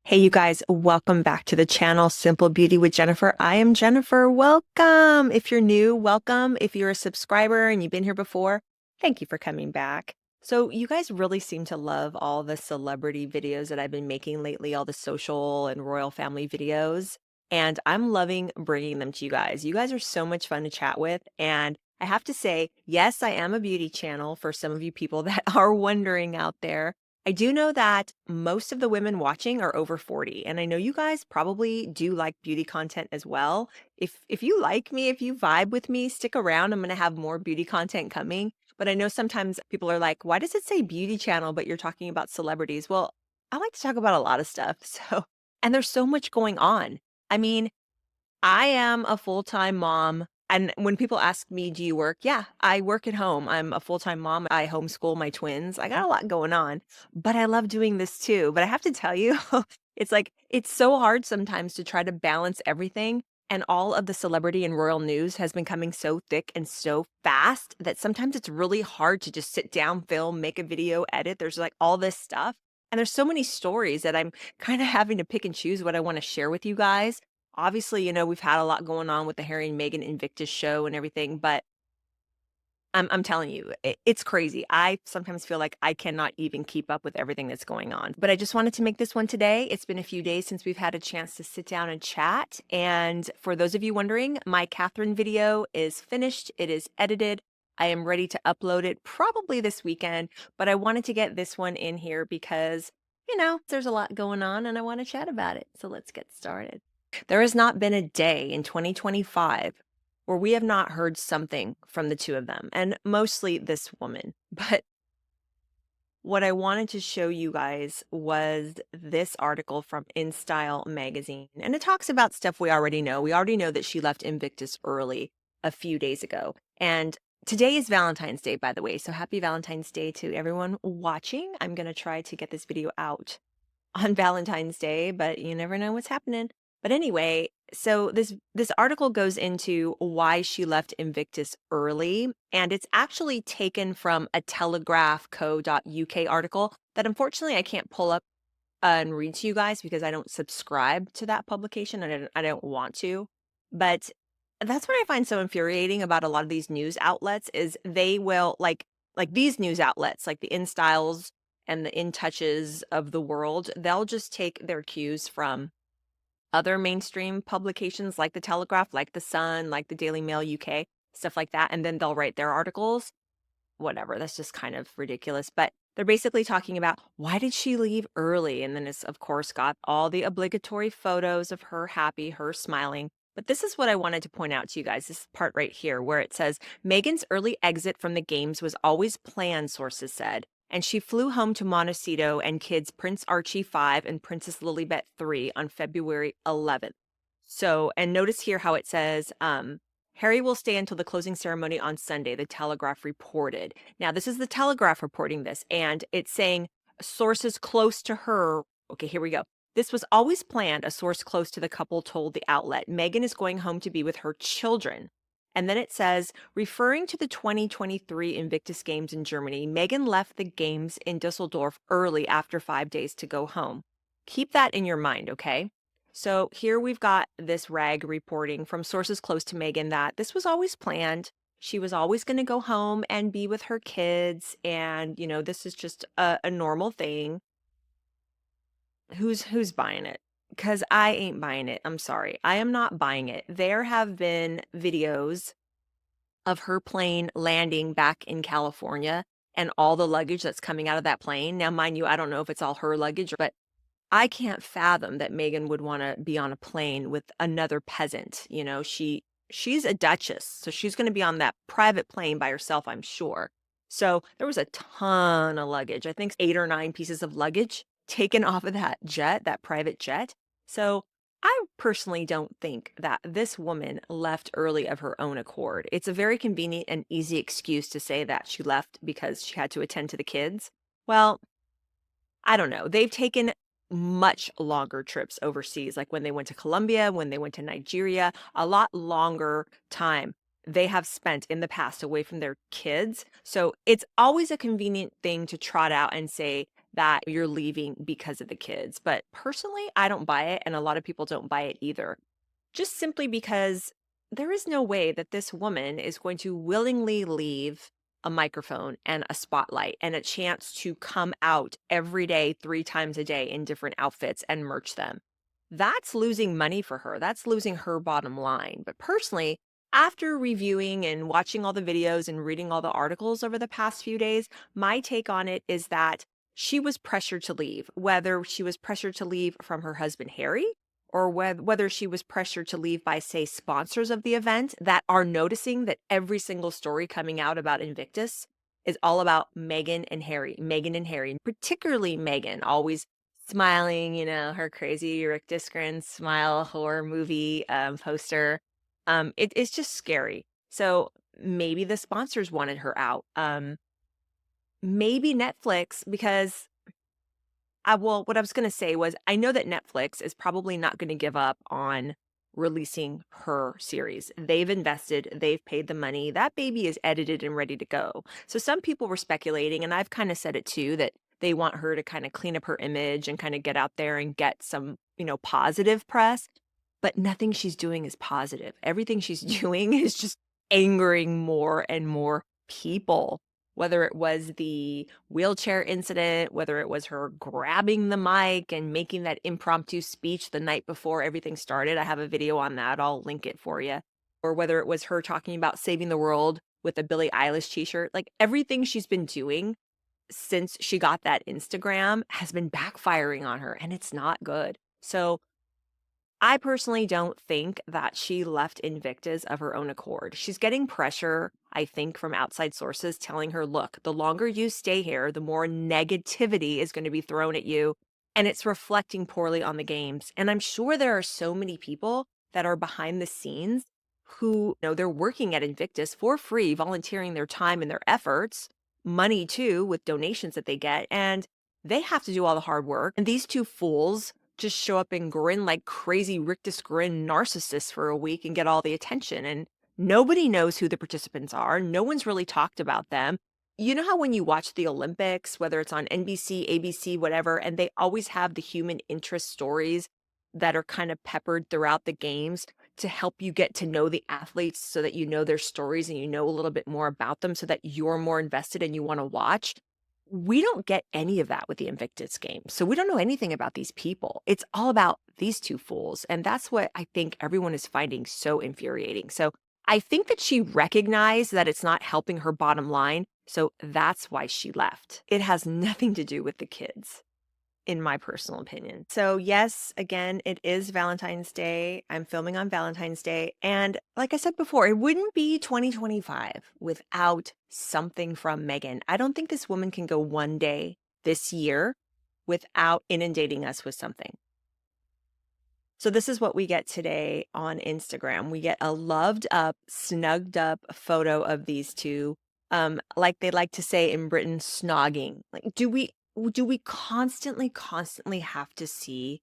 Hey, you guys, welcome back to the channel, Simple Beauty with Jennifer. I am Jennifer. Welcome. If you're new, welcome. If you're a subscriber and you've been here before, thank you for coming back. So you guys really seem to love all the celebrity videos that I've been making lately, all the social and royal family videos. And I'm loving bringing them to you guys. You guys are so much fun to chat with. And I have to say, yes, I am a beauty channel for some of you people that are wondering out there. I do know that most of the women watching are over 40, and I know you guys probably do like beauty content as well. If you like me, if you vibe with me, stick around. I'm going to have more beauty content coming. But I know sometimes people are like, "Why does it say beauty channel but you're talking about celebrities?" Well, I like to talk about a lot of stuff. So, and there's so much going on. I mean, I am a full-time mom. And when people ask me, do you work? Yeah, I work at home. I'm a full-time mom. I homeschool my twins. I got a lot going on, but I love doing this too. But I have to tell you, it's like, it's so hard sometimes to try to balance everything. And all of the celebrity and royal news has been coming so thick and so fast that sometimes it's really hard to just sit down, film, make a video, edit. There's like all this stuff. And there's so many stories that I'm kind of having to pick and choose what I want to share with you guys. Obviously, we've had a lot going on with the Harry and Meghan Invictus show and everything, but I'm telling you, it's crazy. I sometimes feel like I cannot even keep up with everything that's going on. But I just wanted to make this one today. It's been a few days since we've had a chance to sit down and chat. And for those of you wondering, my Catherine video is finished. It is edited. I am ready to upload it probably this weekend, but I wanted to get this one in here because, there's a lot going on and I want to chat about it. So let's get started. There has not been a day in 2025 where we have not heard something from the two of them, and mostly this woman. But what I wanted to show you guys was this article from InStyle magazine, and it talks about stuff we already know. We already know that she left Invictus early a few days ago. And today is Valentine's Day, by the way, so happy Valentine's Day to everyone watching. I'm going to try to get this video out on Valentine's Day, but you never know what's happening. But anyway, so this article goes into why she left Invictus early, and it's actually taken from a telegraphco.uk article that unfortunately I can't pull up and read to you guys because I don't subscribe to that publication and I don't want to. But that's what I find so infuriating about a lot of these news outlets is they will like these news outlets, like the InStyles and the In Touches of the world, they'll just take their cues from other mainstream publications like the Telegraph, like the Sun, like the Daily Mail UK, stuff like that, and then they'll write their articles. Whatever, that's just kind of ridiculous. But they're basically talking about why did she leave early? And then it's, of course, got all the obligatory photos of her happy, her smiling. But this is what I wanted to point out to you guys, this part right here, where it says, Meghan's early exit from the games was always planned, sources said, and she flew home to Montecito and kids Prince Archie 5 and Princess Lilibet 3 on February 11th. So, and notice here how it says, Harry will stay until the closing ceremony on Sunday, the Telegraph reported. Now, this is the Telegraph reporting this, and it's saying sources close to her. Okay, here we go. This was always planned, a source close to the couple told the outlet. Meghan is going home to be with her children. And then it says, referring to the 2023 Invictus Games in Germany, Meghan left the games in Dusseldorf early after 5 days to go home. Keep that in your mind, okay? So here we've got this rag reporting from sources close to Meghan that this was always planned. She was always going to go home and be with her kids. And, this is just a normal thing. Who's buying it? Because I ain't buying it. I'm sorry. I am not buying it. There have been videos of her plane landing back in California and all the luggage that's coming out of that plane. Now, mind you, I don't know if it's all her luggage, but I can't fathom that Meghan would want to be on a plane with another peasant. She's a duchess, so she's going to be on that private plane by herself, I'm sure. So there was a ton of luggage. I think 8 or 9 pieces of luggage taken off of that jet, that private jet. So I personally don't think that this woman left early of her own accord. It's a very convenient and easy excuse to say that she left because she had to attend to the kids. Well, I don't know. They've taken much longer trips overseas, like when they went to Colombia, when they went to Nigeria, a lot longer time they have spent in the past away from their kids. So it's always a convenient thing to trot out and say, that you're leaving because of the kids. But personally, I don't buy it, and a lot of people don't buy it either. Just simply because there is no way that this woman is going to willingly leave a microphone and a spotlight and a chance to come out every day, 3 times a day in different outfits and merch them. That's losing money for her. That's losing her bottom line. But personally, after reviewing and watching all the videos and reading all the articles over the past few days, my take on it is that she was pressured to leave, whether she was pressured to leave from her husband, Harry, or whether she was pressured to leave by, say, sponsors of the event that are noticing that every single story coming out about Invictus is all about Meghan and Harry, particularly Meghan, always smiling, her crazy Rick Discrin smile horror movie poster. It's just scary. So maybe the sponsors wanted her out. Maybe Netflix, because what I was going to say was I know that Netflix is probably not going to give up on releasing her series. They've invested, they've paid the money. That baby is edited and ready to go. So some people were speculating, and I've kind of said it too, that they want her to kind of clean up her image and kind of get out there and get some, positive press. But nothing she's doing is positive. Everything she's doing is just angering more and more people. Whether it was the wheelchair incident, whether it was her grabbing the mic and making that impromptu speech the night before everything started. I have a video on that. I'll link it for you. Or whether it was her talking about saving the world with a Billie Eilish t-shirt. Like, everything she's been doing since she got that Instagram has been backfiring on her, and it's not good. So I personally don't think that she left Invictus of her own accord. She's getting pressure, I think, from outside sources telling her, look, the longer you stay here, the more negativity is going to be thrown at you, and it's reflecting poorly on the games. And I'm sure there are so many people that are behind the scenes who, they're working at Invictus for free, volunteering their time and their efforts, money too, with donations that they get, and they have to do all the hard work. And these two fools just show up and grin like crazy rictus grin narcissists for a week and get all the attention. And nobody knows who the participants are. No one's really talked about them. You know how when you watch the Olympics, whether it's on NBC, ABC, whatever, and they always have the human interest stories that are kind of peppered throughout the games to help you get to know the athletes so that you know their stories and you know a little bit more about them so that you're more invested and you want to watch. We don't get any of that with the Invictus game. So we don't know anything about these people. It's all about these two fools. And that's what I think everyone is finding so infuriating. So I think that she recognized that it's not helping her bottom line. So that's why she left. It has nothing to do with the kids, in my personal opinion. So yes, again, it is Valentine's Day. I'm filming on Valentine's Day. And like I said before, it wouldn't be 2025 without something from Meghan. I don't think this woman can go one day this year without inundating us with something. So this is what we get today on Instagram. We get a loved up, snugged up photo of these two. Like they like to say in Britain, snogging. Like, do we constantly have to see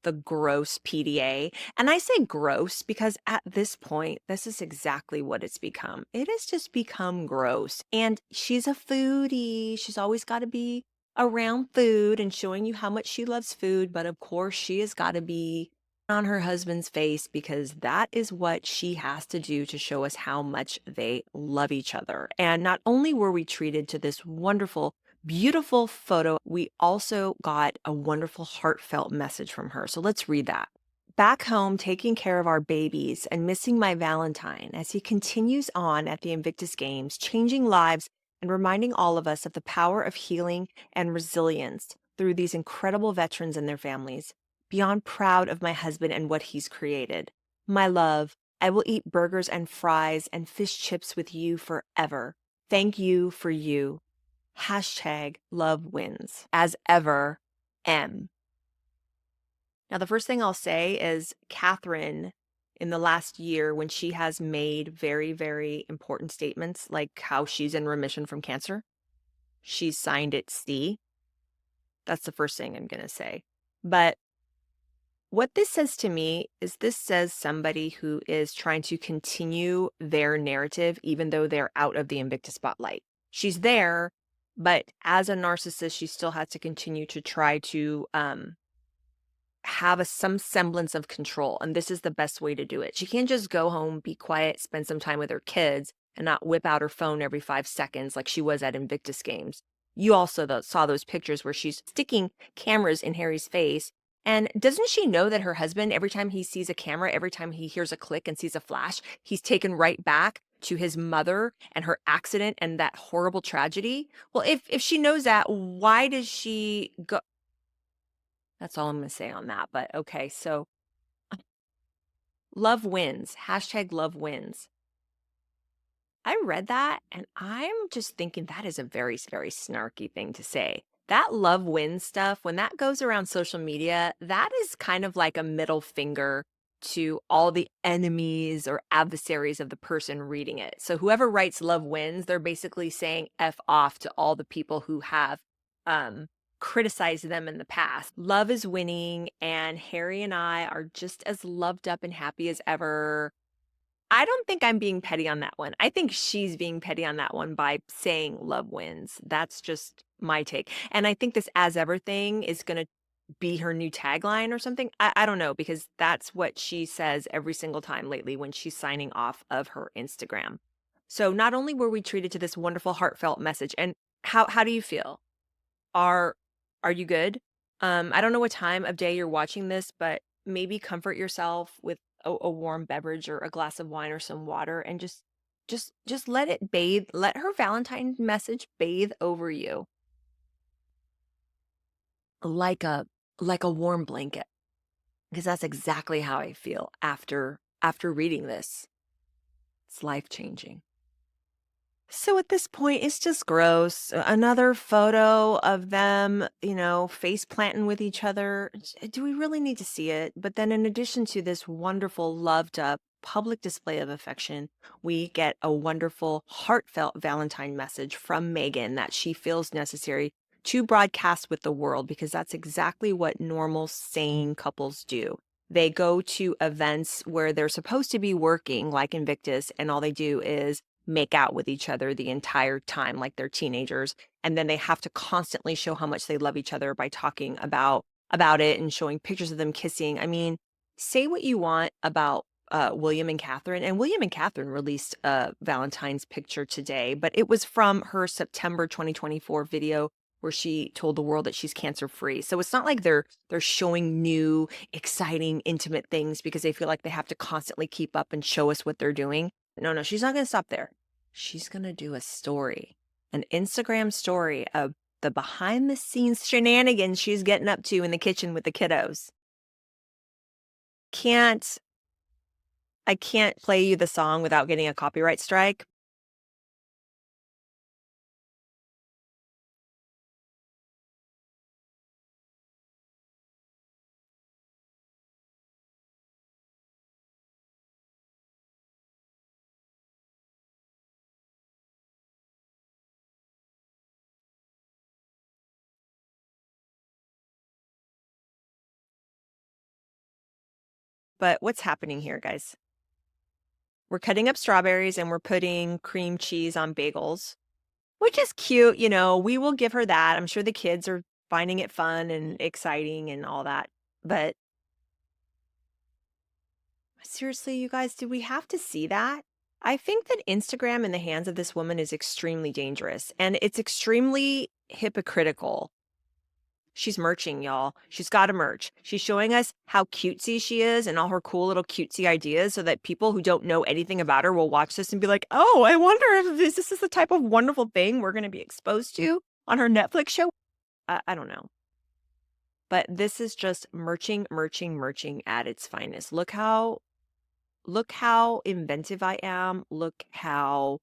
the gross PDA? And I say gross because at this point, this is exactly what it's become. It has just become gross. And she's a foodie. She's always got to be around food and showing you how much she loves food. But of course, she has got to be on her husband's face because that is what she has to do to show us how much they love each other. And not only were we treated to this wonderful, beautiful photo, we also got a wonderful, heartfelt message from her. So let's read that. Back home, taking care of our babies and missing my Valentine as he continues on at the Invictus Games, changing lives and reminding all of us of the power of healing and resilience through these incredible veterans and their families. Beyond proud of my husband and what he's created. My love, I will eat burgers and fries and fish chips with you forever. Thank you for you. Hashtag love wins. As ever, M. Now, the first thing I'll say is Catherine, in the last year, when she has made very, very important statements, like how she's in remission from cancer, she's signed it C. That's the first thing I'm going to say. But what this says to me is this says somebody who is trying to continue their narrative, even though they're out of the Invictus spotlight. She's there, But as a narcissist, she still has to continue to try to have some semblance of control. And this is the best way to do it. She can't just go home, be quiet, spend some time with her kids, and not whip out her phone every 5 seconds like she was at Invictus games. You also saw those pictures where she's sticking cameras in Harry's face. And doesn't she know that her husband, every time he sees a camera, every time he hears a click and sees a flash, he's taken right back to his mother and her accident and that horrible tragedy? Well, if she knows that, why does she go? That's all I'm going to say on that. But okay, so love wins. Hashtag love wins. I read that and I'm just thinking that is a very, very snarky thing to say. That love wins stuff, when that goes around social media, that is kind of like a middle finger to all the enemies or adversaries of the person reading it. So whoever writes love wins, they're basically saying F off to all the people who have criticized them in the past. Love is winning, and Harry and I are just as loved up and happy as ever. I don't think I'm being petty on that one. I think she's being petty on that one by saying love wins. That's just my take. And I think this as ever thing is going to be her new tagline or something. I don't know, because that's what she says every single time lately when she's signing off of her Instagram. So not only were we treated to this wonderful heartfelt message, and how do you feel? Are you good? I don't know what time of day you're watching this, but maybe comfort yourself with a warm beverage or a glass of wine or some water, and just let it bathe. Let her Valentine message bathe over you like a warm blanket, because that's exactly how I feel after reading this. It's life-changing. So at this point, it's just gross. Another photo of them, face planting with each other. Do we really need to see it? But then, in addition to this wonderful, loved up public display of affection, we get a wonderful, heartfelt Valentine message from Meghan that she feels necessary to broadcast with the world, because that's exactly what normal, sane couples do. They go to events where they're supposed to be working, like Invictus, and all they do is make out with each other the entire time like they're teenagers, and then they have to constantly show how much they love each other by talking about it and showing pictures of them kissing. I mean, say what you want about William and Catherine, and William and Catherine released a Valentine's picture today, but it was from her September 2024 video where she told the world that she's cancer free. So it's not like they're showing new, exciting, intimate things because they feel like they have to constantly keep up and show us what they're doing. No, she's not going to stop there. She's going to do a story, an Instagram story of the behind the scenes shenanigans she's getting up to in the kitchen with the kiddos. I can't play you the song without getting a copyright strike. But what's happening here, guys? We're cutting up strawberries and we're putting cream cheese on bagels, which is cute. We will give her that. I'm sure the kids are finding it fun and exciting and all that. But seriously, you guys, do we have to see that? I think that Instagram in the hands of this woman is extremely dangerous, and it's extremely hypocritical. She's merching, y'all. She's got to merch. She's showing us how cutesy she is and all her cool little cutesy ideas so that people who don't know anything about her will watch this and be like, oh, I wonder if this is the type of wonderful thing we're going to be exposed to on her Netflix show. I don't know. But this is just merching at its finest. Look how inventive I am. Look how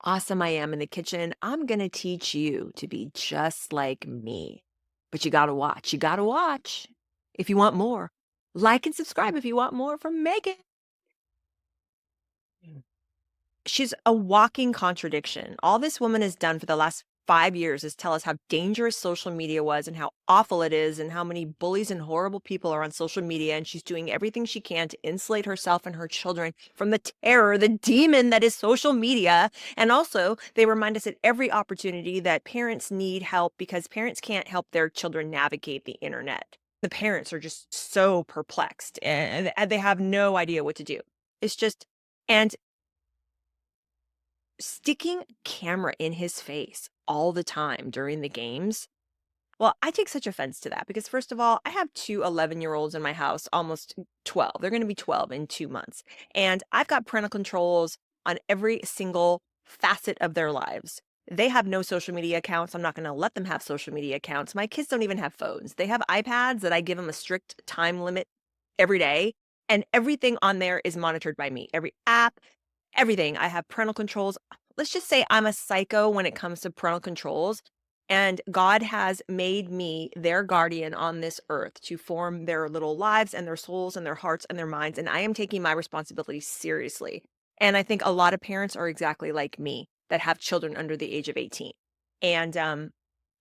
awesome I am in the kitchen. I'm going to teach you to be just like me. But you got to watch. You got to watch if you want more. Like and subscribe if you want more from Meghan. She's a walking contradiction. All this woman has done for the last 5 years is tell us how dangerous social media was and how awful it is and how many bullies and horrible people are on social media, and she's doing everything she can to insulate herself and her children from the terror, the demon that is social media. And also, they remind us at every opportunity that parents need help because parents can't help their children navigate the internet. The parents are just so perplexed and they have no idea what to do. It's just, and sticking camera in his face all the time during the games. Well, I take such offense to that because first of all, I have two 11-year-olds in my house, almost 12. They're going to be 12 in 2 months. And I've got parental controls on every single facet of their lives. They have no social media accounts. I'm not going to let them have social media accounts. My kids don't even have phones. They have iPads that I give them a strict time limit every day, and everything on there is monitored by me. Every app, everything. I have parental controls. Let's just say I'm a psycho when it comes to parental controls, and God has made me their guardian on this earth to form their little lives and their souls and their hearts and their minds. And I am taking my responsibility seriously. And I think a lot of parents are exactly like me that have children under the age of 18. And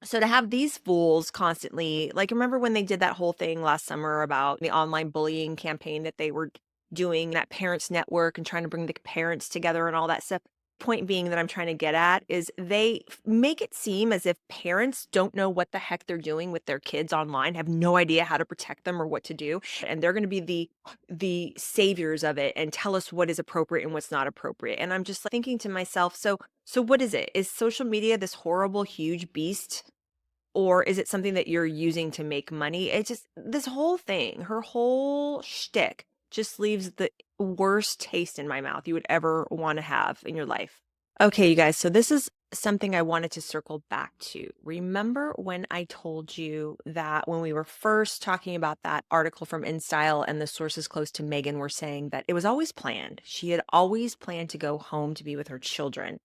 so to have these fools constantly, like, remember when they did that whole thing last summer about the online bullying campaign that they were doing, that parents network and trying to bring the parents together and all that stuff? Point being that I'm trying to get at is they make it seem as if parents don't know what the heck they're doing with their kids online, have no idea how to protect them or what to do, and they're going to be the saviors of it and tell us what is appropriate and what's not appropriate. And I'm just like, thinking to myself, so what is it? Is social media this horrible huge beast, or is it something that you're using to make money? It's just this whole thing, her whole shtick just leaves the worst taste in my mouth you would ever want to have in your life. Okay, you guys, so this is something I wanted to circle back to. Remember when I told you that when we were first talking about that article from InStyle and the sources close to Meghan were saying that it was always planned. She had always planned to go home to be with her children.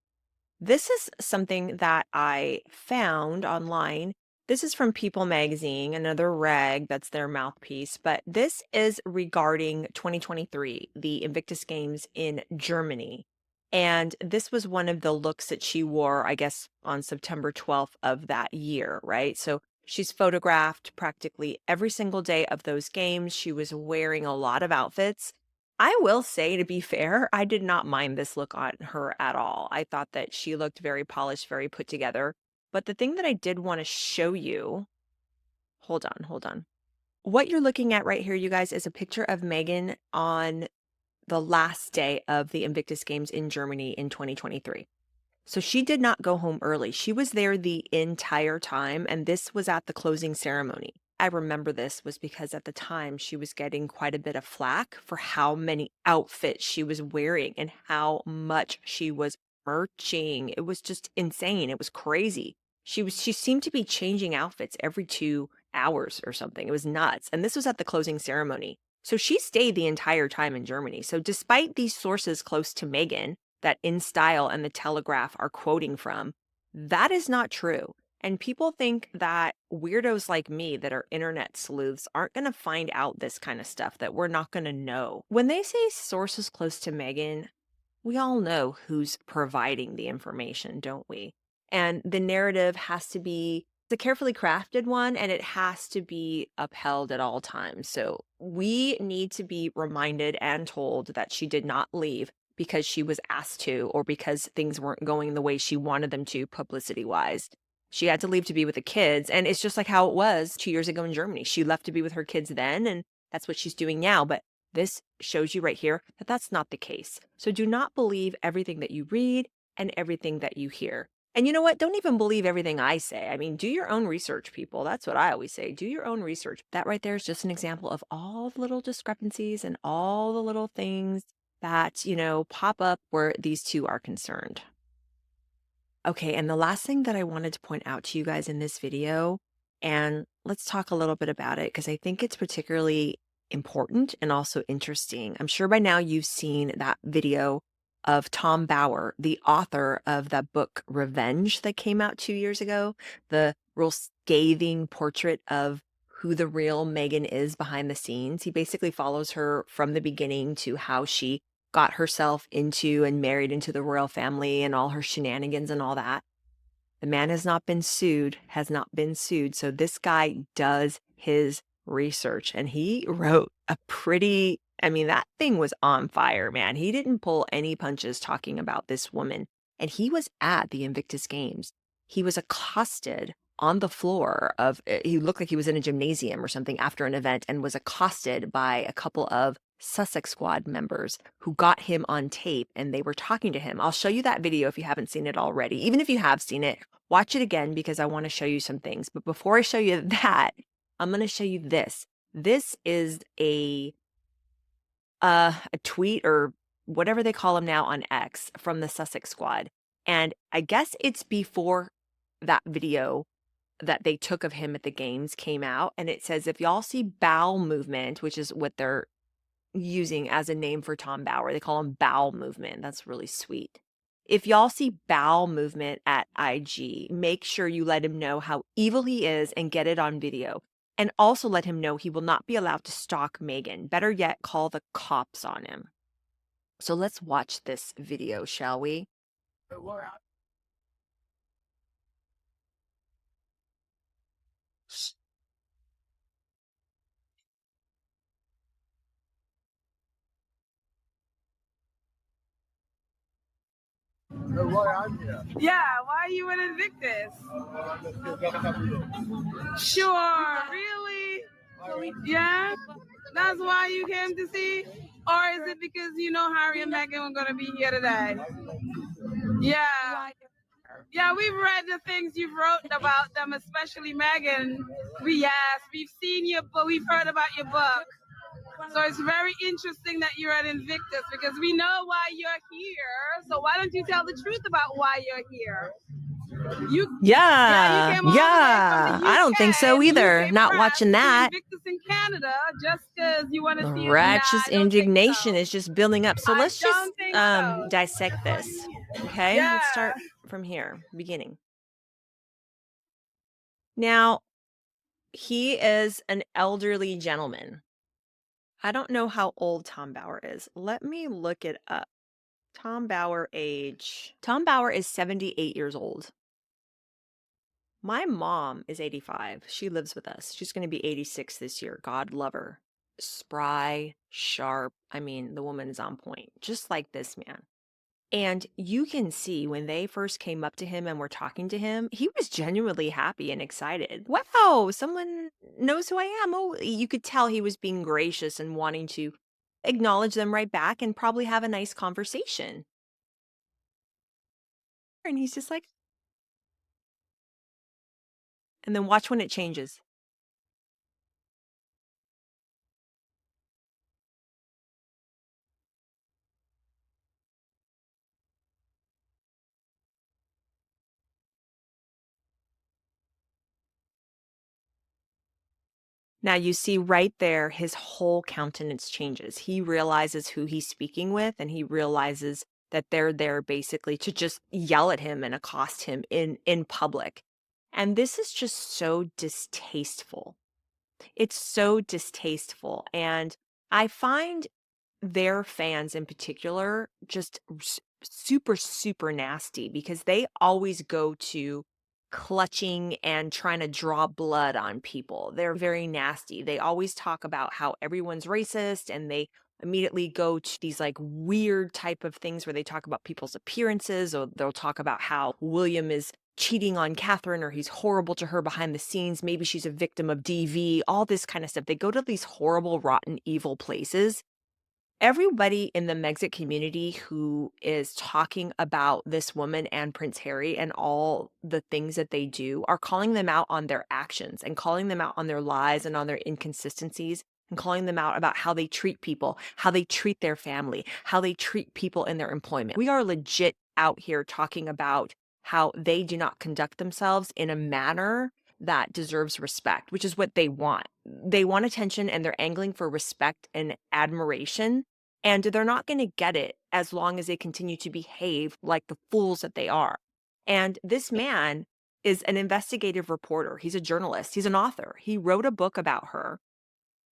This is something that I found online. This is from People Magazine, another rag that's their mouthpiece, but this is regarding 2023, the Invictus Games in Germany. And this was one of the looks that she wore, I guess, on September 12th of that year, right? So she's photographed practically every single day of those games. She was wearing a lot of outfits. I will say, to be fair, I did not mind this look on her at all. I thought that she looked very polished, very put together. But the thing that I did want to show you, hold on, hold on. What you're looking at right here, you guys, is a picture of Meghan on the last day of the Invictus Games in Germany in 2023. So she did not go home early. She was there the entire time, and this was at the closing ceremony. I remember this was because at the time she was getting quite a bit of flack for how many outfits she was wearing and how much she was merching. It was just insane. It was crazy. She seemed to be changing outfits every 2 hours or something. It was nuts. And this was at the closing ceremony. So she stayed the entire time in Germany. So despite these sources close to Meghan that InStyle and The Telegraph are quoting from, that is not true. And people think that weirdos like me that are internet sleuths aren't going to find out this kind of stuff, that we're not going to know. When they say sources close to Meghan, we all know who's providing the information, don't we? And the narrative has to be a carefully crafted one, and it has to be upheld at all times. So we need to be reminded and told that she did not leave because she was asked to or because things weren't going the way she wanted them to publicity-wise. She had to leave to be with the kids, and it's just like how it was 2 years ago in Germany. She left to be with her kids then, and that's what she's doing now. But this shows you right here that that's not the case. So do not believe everything that you read and everything that you hear. And you know what? Don't even believe everything I say. I mean, do your own research, people. That's what I always say. Do your own research. That right there is just an example of all the little discrepancies and all the little things that, pop up where these two are concerned. Okay, and the last thing that I wanted to point out to you guys in this video, and let's talk a little bit about it because I think it's particularly important and also interesting. I'm sure by now you've seen that video of Tom Bauer, the author of that book Revenge that came out 2 years ago, the real scathing portrait of who the real Meghan is behind the scenes. He basically follows her from the beginning to how she got herself into and married into the royal family and all her shenanigans and all that. The man has not been sued. So this guy does his research, and he wrote a pretty, I mean, that thing was on fire, man. He didn't pull any punches talking about this woman. And he was at the Invictus Games. He was accosted on the floor of, he looked like he was in a gymnasium or something after an event, and was accosted by a couple of Sussex squad members who got him on tape, and they were talking to him. I'll show you that video if you haven't seen it already. Even if you have seen it, watch it again, because I want to show you some things. But before I show you that, I'm going to show you this. This is a tweet, or whatever they call him now on X, from the Sussex squad. And I guess it's before that video that they took of him at the games came out. And it says, if y'all see bowel movement, which is what they're using as a name for Tom Bauer, they call him bowel movement. That's really sweet. If y'all see bowel movement at IG, make sure you let him know how evil he is and get it on video. And also let him know he will not be allowed to stalk Meghan. Better yet, call the cops on him. So let's watch this video, shall we? Why I'm here? Yeah, why are you in Invictus? Sure, really? Yeah? That's why you came to see? Or is it because you know Harry and Meghan were going to be here today? Yeah. Yeah, we've read the things you've wrote about them, especially Meghan. We've seen your book, we've heard about your book. So it's very interesting that you're at Invictus, because we know why you're here. So why don't you tell the truth about why you're here? Yeah. I don't think so either. Not press watching that. Invictus in Canada, just because you want to see Righteous indignation is just building up. So let's just dissect this. Okay, let's start from here, beginning. Now, he is an elderly gentleman. I don't know how old Tom Bauer is. Let me look it up. Tom Bauer age. Tom Bauer is 78 years old. My mom is 85. She lives with us. She's going to be 86 this year. God love her. Spry, sharp. I mean, the woman is on point, just like this man. And you can see when they first came up to him and were talking to him, he was genuinely happy and excited. Wow, someone knows who I am. Oh, you could tell he was being gracious and wanting to acknowledge them right back and probably have a nice conversation. And he's just like, and then watch when it changes. Now you see right there, his whole countenance changes. He realizes who he's speaking with, and he realizes that they're there basically to just yell at him and accost him in public. And this is just so distasteful. It's so distasteful. And I find their fans in particular just super, super nasty, because they always go to clutching and trying to draw blood on people. They're very nasty. They always talk about how everyone's racist, and they immediately go to these like weird type of things where they talk about people's appearances, or they'll talk about how William is cheating on Catherine, or he's horrible to her behind the scenes. Maybe she's a victim of DV, all this kind of stuff. They go to these horrible, rotten, evil places. Everybody in the Megxit community who is talking about this woman and Prince Harry and all the things that they do are calling them out on their actions, and calling them out on their lies and on their inconsistencies, and calling them out about how they treat people, how they treat their family, how they treat people in their employment. We are legit out here talking about how they do not conduct themselves in a manner that deserves respect, which is what they want. They want attention, and they're angling for respect and admiration, and they're not going to get it as long as they continue to behave like the fools that they are. And this man is an investigative reporter. He's a journalist. He's an author. He wrote a book about her.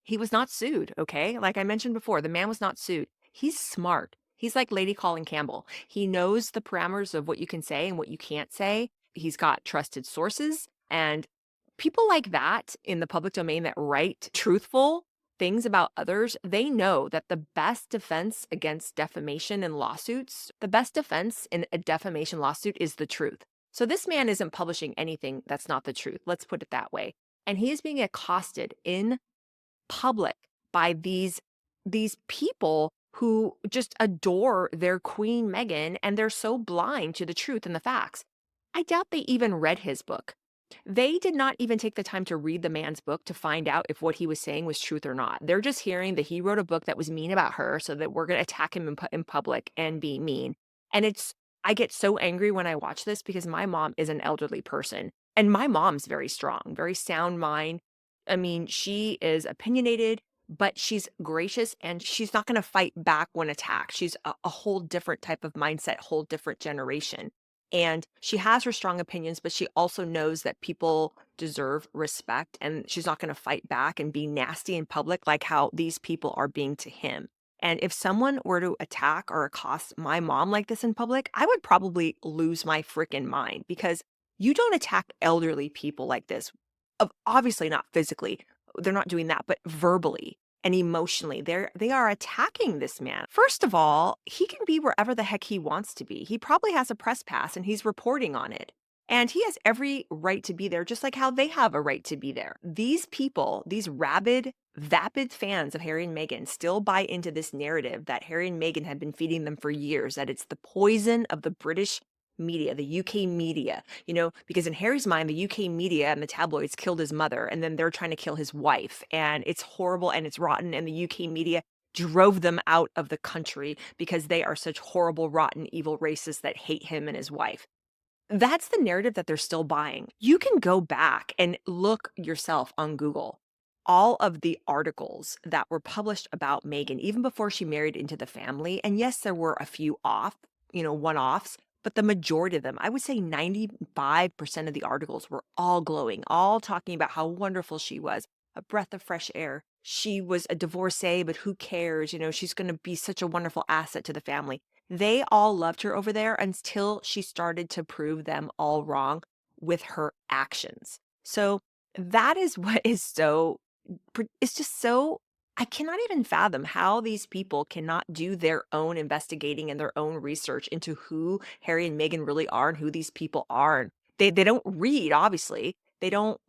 He was not sued, okay? Like I mentioned before, the man was not sued. He's smart. He's like Lady Colin Campbell. He knows the parameters of what you can say and what you can't say. He's got trusted sources, and people like that in the public domain that write truthful things about others, they know that the best defense against defamation and lawsuits, the best defense in a defamation lawsuit is the truth. So this man isn't publishing anything that's not the truth. Let's put it that way. And he is being accosted in public by these people who just adore their queen Meghan, and they're so blind to the truth and the facts. I doubt they even read his book. They did not even take the time to read the man's book to find out if what he was saying was truth or not. They're just hearing that he wrote a book that was mean about her, so that we're going to attack him in public and be mean. And I get so angry when I watch this because my mom is an elderly person, and my mom's very strong, very sound mind. I mean, she is opinionated, but she's gracious, and she's not going to fight back when attacked. She's a whole different type of mindset, whole different generation. And she has her strong opinions, but she also knows that people deserve respect, and she's not going to fight back and be nasty in public like how these people are being to him. And if someone were to attack or accost my mom like this in public, I would probably lose my freaking mind, because you don't attack elderly people like this. Obviously not physically. They're not doing that, but verbally and emotionally. They are attacking this man. First of all, he can be wherever the heck he wants to be. He probably has a press pass and he's reporting on it. And he has every right to be there, just like how they have a right to be there. These people, these rabid, vapid fans of Harry and Meghan, still buy into this narrative that Harry and Meghan have been feeding them for years, that it's the poison of the British media, the UK media, because in Harry's mind, the UK media and the tabloids killed his mother, and then they're trying to kill his wife, and it's horrible and it's rotten, and the UK media drove them out of the country because they are such horrible, rotten, evil racists that hate him and his wife. That's the narrative that they're still buying. You can go back and look yourself on Google. All of the articles that were published about Meghan, even before she married into the family, and yes, there were a few one-offs, but the majority of them, I would say 95% of the articles were all glowing, all talking about how wonderful she was, a breath of fresh air. She was a divorcee, but who cares? She's going to be such a wonderful asset to the family. They all loved her over there until she started to prove them all wrong with her actions. So that is what is it's just so, I cannot even fathom how these people cannot do their own investigating and their own research into who Harry and Meghan really are and who these people are. They don't read, obviously. They don't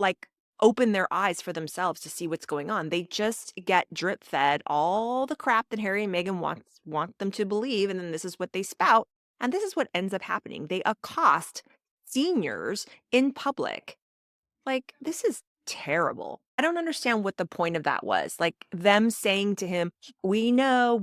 open their eyes for themselves to see what's going on. They just get drip fed all the crap that Harry and Meghan want them to believe, and then this is what they spout, and this is what ends up happening. They accost seniors in public. This is terrible. I don't understand what the point of that was. Them saying to him, we know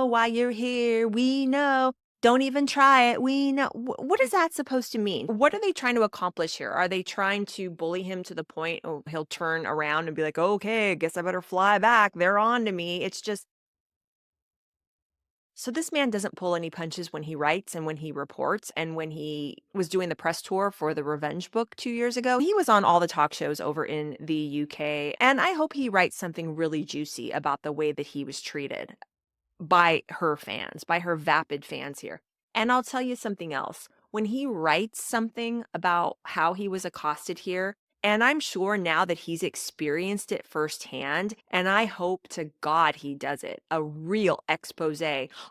why you're here. We know. Don't even try it. We know. What is that supposed to mean? What are they trying to accomplish here? Are they trying to bully him to the point he'll turn around and be like, okay, I guess I better fly back. They're on to me. It's just. So this man doesn't pull any punches when he writes and when he reports. And when he was doing the press tour for the Revenge book 2 years ago, he was on all the talk shows over in the UK. And I hope he writes something really juicy about the way that he was treated by her fans, by her vapid fans here. And I'll tell you something else. When he writes something about how he was accosted here, and I'm sure now that he's experienced it firsthand, and I hope to God he does it, a real expose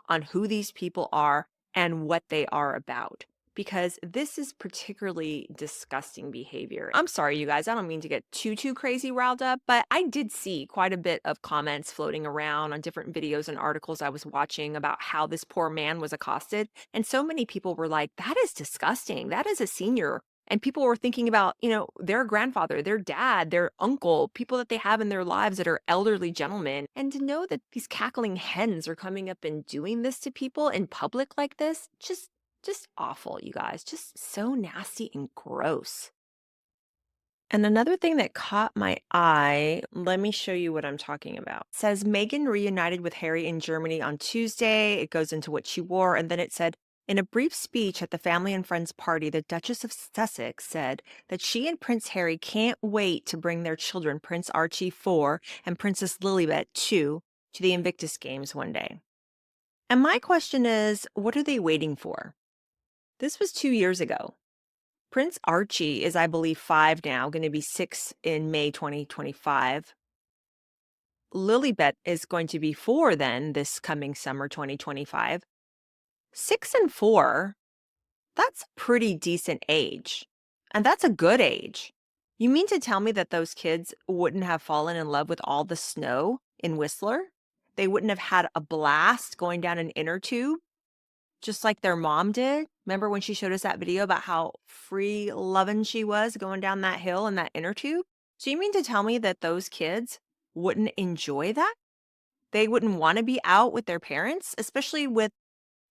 on who these people are and what they are about. Because this is particularly disgusting behavior. I'm sorry, you guys, I don't mean to get too crazy riled up, but I did see quite a bit of comments floating around on different videos and articles I was watching about how this poor man was accosted. And so many people were like, that is disgusting. That is a senior. And people were thinking about, their grandfather, their dad, their uncle, people that they have in their lives that are elderly gentlemen. And to know that these cackling hens are coming up and doing this to people in public like this, just awful, you guys. Just so nasty and gross. And another thing that caught my eye, let me show you what I'm talking about. It says Meghan reunited with Harry in Germany on Tuesday. It goes into what she wore, and then it said, in a brief speech at the family and friends party, the Duchess of Sussex said that she and Prince Harry can't wait to bring their children, Prince Archie 4 and Princess Lilibet 2, to the Invictus Games one day. And my question is, what are they waiting for? This was 2 years ago. Prince Archie is, I believe, 5 now, going to be 6 in May 2025. Lilibet is going to be 4 then this coming summer 2025. 6 and 4, that's a pretty decent age. And that's a good age. You mean to tell me that those kids wouldn't have fallen in love with all the snow in Whistler? They wouldn't have had a blast going down an inner tube, just like their mom did? Remember when she showed us that video about how free loving she was going down that hill in that inner tube? So you mean to tell me that those kids wouldn't enjoy that? They wouldn't want to be out with their parents, especially with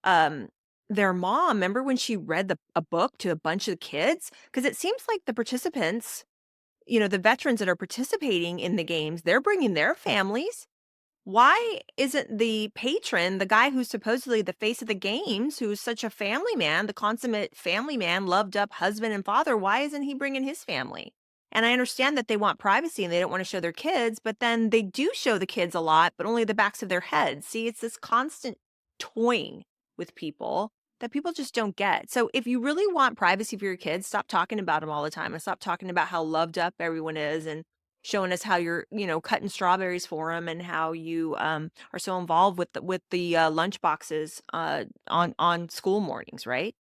um their mom. Remember when she read a book to a bunch of kids? Because it seems like the participants, the veterans that are participating in the games, they're bringing their families. Why isn't the patron, the guy who's supposedly the face of the games, who's such a family man, the consummate family man, loved up husband and father, why isn't he bringing his family? And I understand that they want privacy and they don't want to show their kids, but then they do show the kids a lot, but only the backs of their heads. See, it's this constant toying with people that people just don't get. So if you really want privacy for your kids, stop talking about them all the time and stop talking about how loved up everyone is and showing us how you're, cutting strawberries for them and how you are so involved with the lunch boxes on school mornings, right?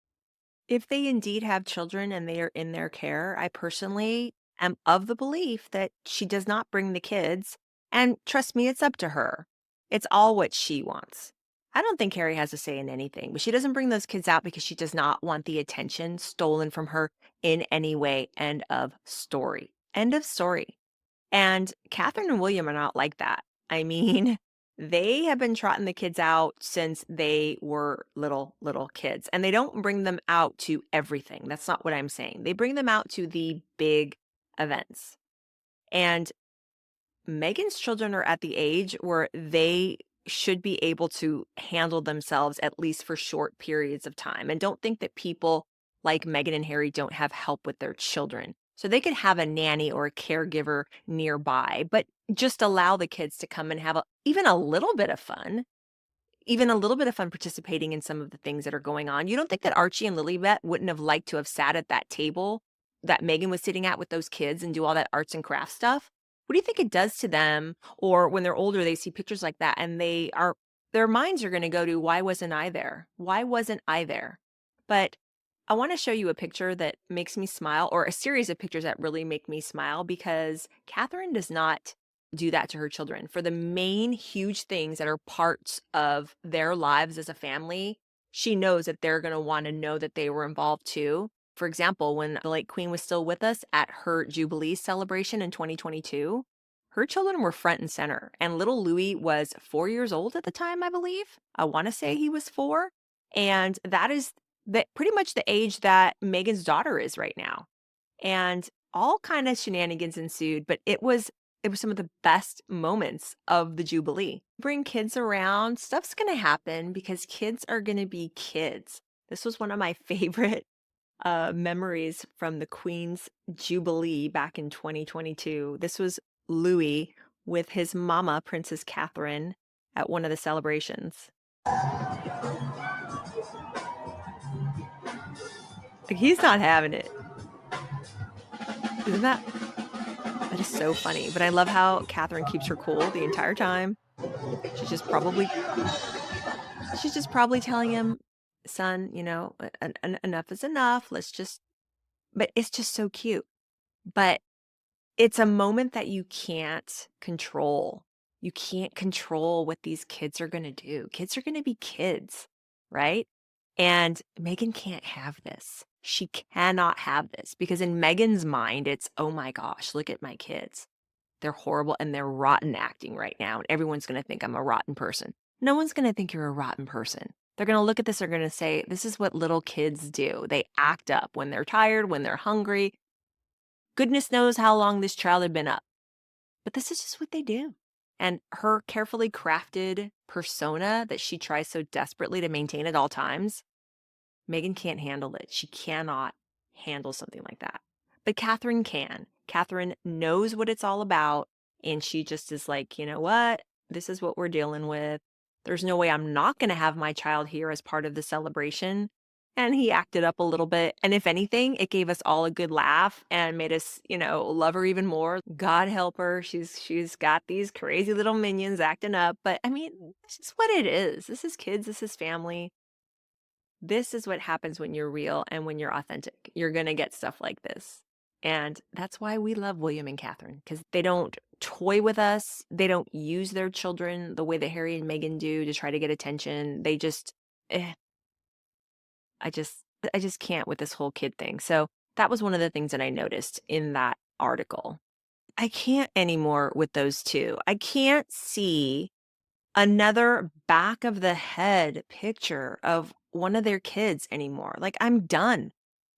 If they indeed have children and they are in their care, I personally am of the belief that she does not bring the kids. And trust me, it's up to her. It's all what she wants. I don't think Carrie has a say in anything, but she doesn't bring those kids out because she does not want the attention stolen from her in any way. End of story. End of story. And Catherine and William are not like that. I mean, they have been trotting the kids out since they were little kids, and they don't bring them out to everything. That's not what I'm saying. They bring them out to the big events. And Meghan's children are at the age where they should be able to handle themselves at least for short periods of time. And don't think that people like Meghan and Harry don't have help with their children. So they could have a nanny or a caregiver nearby, but just allow the kids to come and have even a little bit of fun, participating in some of the things that are going on. You don't think that Archie and Lilibet wouldn't have liked to have sat at that table that Meghan was sitting at with those kids and do all that arts and crafts stuff? What do you think it does to them? Or when they're older, they see pictures like that and their minds are going to go to, why wasn't I there? Why wasn't I there? But I want to show you a picture that makes me smile, or a series of pictures that really make me smile, because Catherine does not do that to her children. For the main huge things that are parts of their lives as a family, she knows that they're going to want to know that they were involved too. For example, when the late Queen was still with us at her Jubilee celebration in 2022, her children were front and center. And little Louis was 4 years old at the time, I believe. I want to say he was 4. And that is pretty much the age that Meghan's daughter is right now. And all kind of shenanigans ensued, but it was some of the best moments of the Jubilee. Bring kids around, stuff's going to happen because kids are going to be kids. This was one of my favorite memories from the Queen's Jubilee back in 2022. This was Louis with his mama, Princess Catherine, at one of the celebrations. Like, he's not having it. Isn't that is so funny. But I love how Catherine keeps her cool the entire time. She's just probably telling him, son, enough is enough. But it's just so cute. But it's a moment that you can't control. You can't control what these kids are going to do. Kids are going to be kids, right? And Meghan can't have this. She cannot have this because in Meghan's mind, it's, oh my gosh, look at my kids. They're horrible and they're rotten acting right now. And everyone's going to think I'm a rotten person. No one's going to think you're a rotten person. They're going to look at this. They're going to say, this is what little kids do. They act up when they're tired, when they're hungry. Goodness knows how long this child had been up. But this is just what they do. And her carefully crafted persona that she tries so desperately to maintain at all times, Meghan can't handle it. She cannot handle something like that. But Catherine can. Catherine knows what it's all about. And she just is like, you know what? This is what we're dealing with. There's no way I'm not going to have my child here as part of the celebration. and he acted up a little bit. And if anything, it gave us all a good laugh and made us, love her even more. God help her. She's got these crazy little minions acting up. But I mean, this is what it is. This is kids, this is family. This is what happens when you're real and when you're authentic. You're going to get stuff like this. And that's why we love William and Catherine, because they don't toy with us. They don't use their children the way that Harry and Meghan do to try to get attention. They just, eh, I just, I just can't with this whole kid thing. So that was one of the things that I noticed in that article. I can't anymore with those two. I can't see another back of the head picture of one of their kids anymore. Like, I'm done.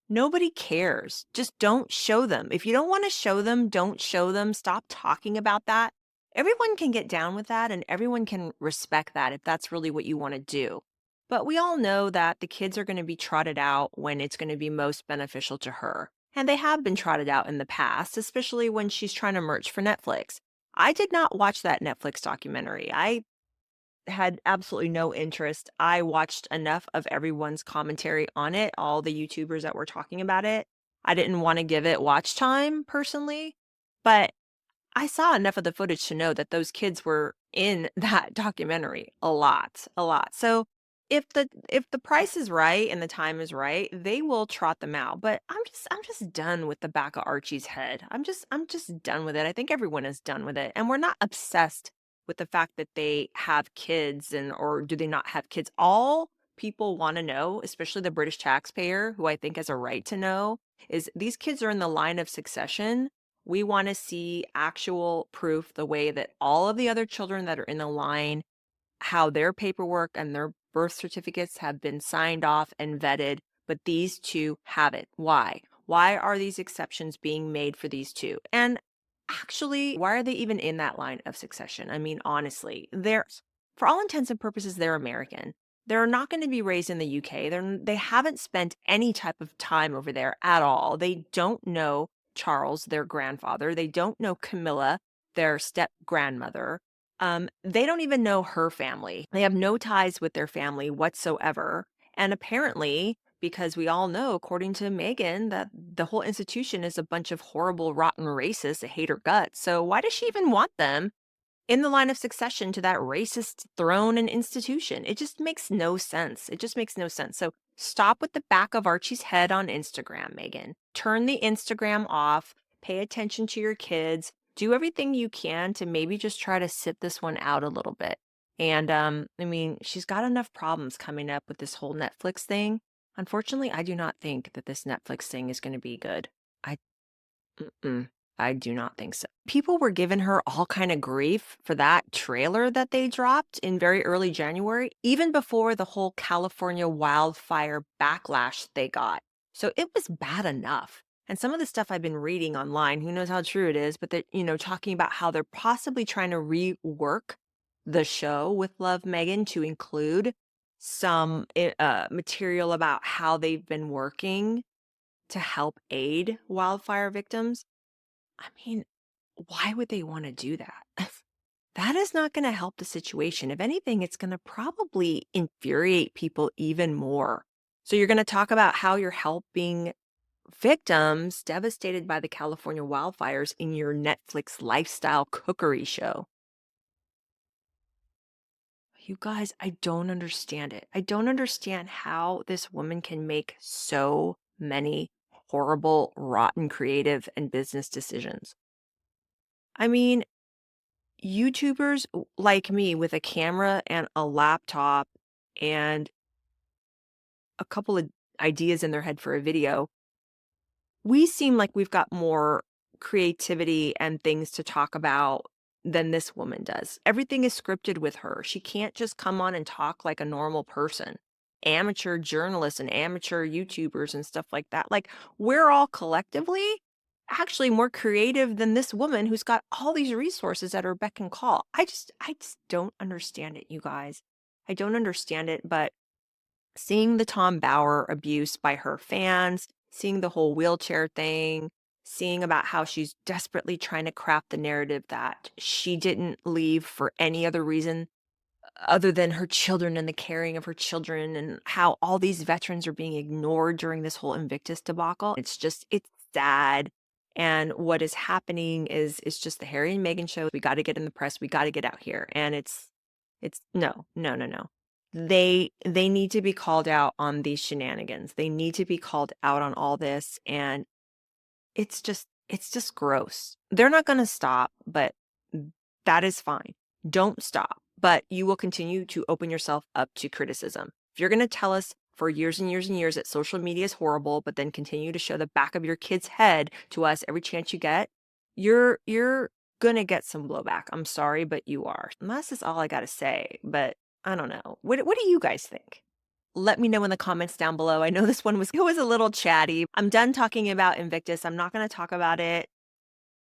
Nobody cares. Just don't show them. If you don't want to show them, don't show them. Stop talking about that. Everyone can get down with that and everyone can respect that if that's really what you want to do. But we all know that the kids are going to be trotted out when it's going to be most beneficial to her. And they have been trotted out in the past, especially when she's trying to merch for Netflix. I did not watch that Netflix documentary. I had absolutely no interest. I watched enough of everyone's commentary on it, all the YouTubers that were talking about it. I didn't want to give it watch time personally, but I saw enough of the footage to know that those kids were in that documentary a lot, a lot. So if the price is right and the time is right, they will trot them out. But I'm just done with the back of Archie's head. I'm just done with it. I think everyone is done with it. And we're not obsessed with the fact that they have kids or do they not have kids. All people want to know, especially the British taxpayer, who I think has a right to know, is these kids are in the line of succession. We want to see actual proof the way that all of the other children that are in the line, how their paperwork and their birth certificates have been signed off and vetted, but these two haven't. Why? Why are these exceptions being made for these two? And actually, why are they even in that line of succession? I mean, honestly, for all intents and purposes, they're American. They're not going to be raised in the UK. They haven't spent any type of time over there at all. They don't know Charles, their grandfather. They don't know Camilla, their step grandmother. They don't even know her family. They have no ties with their family whatsoever. And apparently, because we all know, according to Meghan, that the whole institution is a bunch of horrible, rotten racists that hate her guts. So why does she even want them in the line of succession to that racist throne and institution? It just makes no sense. It just makes no sense. So stop with the back of Archie's head on Instagram, Meghan. Turn the Instagram off. Pay attention to your kids. Do everything you can to maybe just try to sit this one out a little bit. And I mean, she's got enough problems coming up with this whole Netflix thing. Unfortunately, I do not think that this Netflix thing is going to be good. I Mm-mm. I do not think so. People were giving her all kind of grief for that trailer that they dropped in very early January, even before the whole California wildfire backlash they got. So it was bad enough. And some of the stuff I've been reading online, who knows how true it is, but they're, talking about how they're possibly trying to rework the show with Love Megan to include some material about how they've been working to help aid wildfire victims. I mean, why would they want to do that? That is not going to help the situation. If anything, it's going to probably infuriate people even more. So you're going to talk about how you're helping victims devastated by the California wildfires in your Netflix lifestyle cookery show. You guys, I don't understand it. I don't understand how this woman can make so many horrible, rotten creative and business decisions. I mean, YouTubers like me with a camera and a laptop and a couple of ideas in their head for a video, we seem like we've got more creativity and things to talk about than this woman does. Everything is scripted with her. She can't just come on and talk like a normal person. Amateur journalists and amateur YouTubers and stuff like that. Like, we're all collectively actually more creative than this woman who's got all these resources at her beck and call. I just don't understand it, you guys. I don't understand it, but seeing the Tom Bauer abuse by her fans, seeing the whole wheelchair thing, seeing about how she's desperately trying to craft the narrative that she didn't leave for any other reason other than her children and the caring of her children and how all these veterans are being ignored during this whole Invictus debacle. It's sad. And what is happening is just the Harry and Meghan show. We got to get in the press. We got to get out here. And it's no, no, no, no. They need to be called out on these shenanigans. They need to be called out on all this. And it's just gross. They're not going to stop, but that is fine. Don't stop, but you will continue to open yourself up to criticism. If you're going to tell us for years and years and years that social media is horrible, but then continue to show the back of your kid's head to us every chance you get, you're going to get some blowback. I'm sorry, but you are. And that's just all I got to say, but I don't know. What do you guys think? Let me know in the comments down below. I know this one was a little chatty. I'm done talking about Invictus. I'm not going to talk about it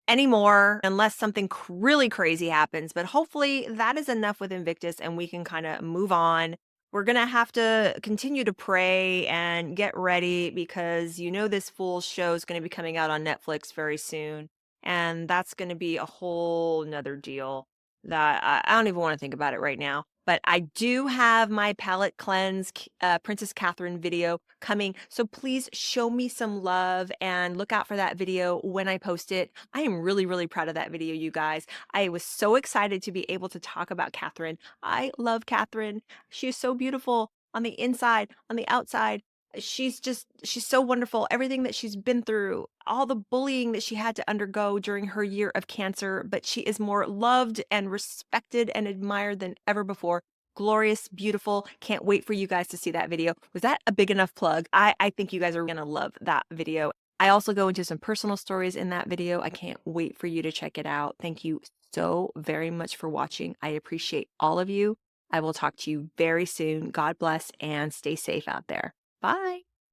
anymore unless something really crazy happens, but hopefully that is enough with Invictus and we can kind of move on. We're going to have to continue to pray and get ready because this Fool's show is going to be coming out on Netflix very soon. And that's going to be a whole nother deal that I don't even want to think about it right now. But I do have my palette cleanse Princess Catherine video coming. So please show me some love and look out for that video when I post it. I am really, really proud of that video, you guys. I was so excited to be able to talk about Catherine. I love Catherine. She is so beautiful on the inside, on the outside. She's so wonderful. Everything that she's been through, all the bullying that she had to undergo during her year of cancer, but she is more loved and respected and admired than ever before. Glorious, beautiful. Can't wait for you guys to see that video. Was that a big enough plug? I think you guys are going to love that video. I also go into some personal stories in that video. I can't wait for you to check it out. Thank you so very much for watching. I appreciate all of you. I will talk to you very soon. God bless and stay safe out there. Bye.